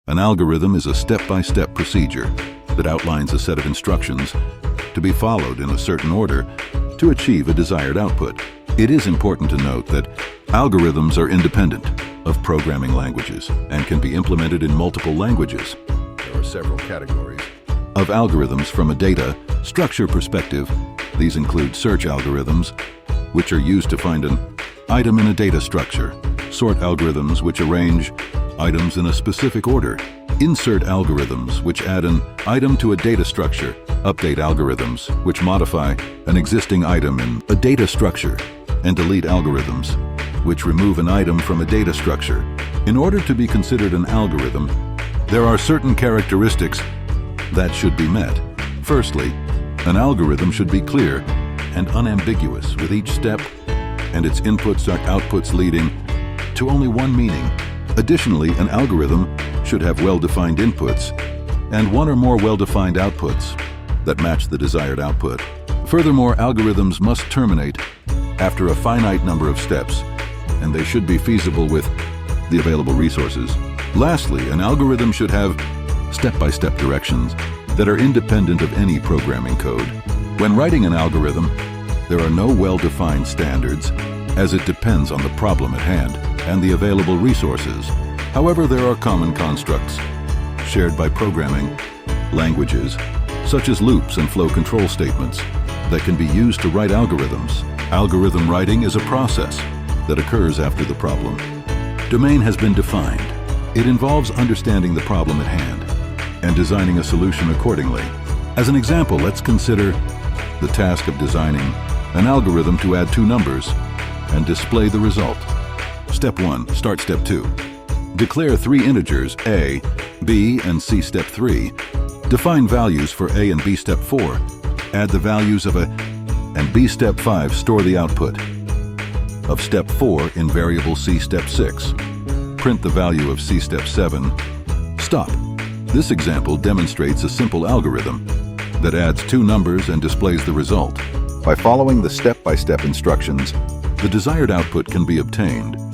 An algorithm is a step-by-step procedure that outlines a set of instructions to be followed in a certain order to achieve a desired output. It is important to note that algorithms are independent of programming languages and can be implemented in multiple languages. There are several categories of algorithms from a data structure perspective. These include search algorithms, which are used to find an item in a data structure, sort algorithms, which arrange items in a specific order, insert algorithms, which add an item to a data structure, update algorithms, which modify an existing item in a data structure, and delete algorithms, which remove an item from a data structure. In order to be considered an algorithm, there are certain characteristics that should be met. Firstly, an algorithm should be clear and unambiguous, with each step and its inputs or outputs leading to only one meaning. Additionally, an algorithm should have well-defined inputs and one or more well-defined outputs that match the desired output. Furthermore, algorithms must terminate after a finite number of steps, and they should be feasible with the available resources. Lastly, an algorithm should have step-by-step directions that are independent of any programming code. When writing an algorithm, there are no well-defined standards, as it depends on the problem at hand and the available resources. However, there are common constructs shared by programming languages, such as loops and flow control statements, that can be used to write algorithms. Algorithm writing is a process that occurs after the problem. Domain has been defined. It involves understanding the problem at hand and designing a solution accordingly. As an example, let's consider the task of designing an algorithm to add two numbers and display the result. Step 1. Start Step 2. Declare three integers A, B, and C. Step 3. Define values for A and B. Step 4. Add the values of A and B. Step 5. Store the output of Step 4 in variable C. Step 6. Print the value of C. Step 7. Stop. This example demonstrates a simple algorithm that adds two numbers and displays the result. By following the step-by-step instructions, the desired output can be obtained.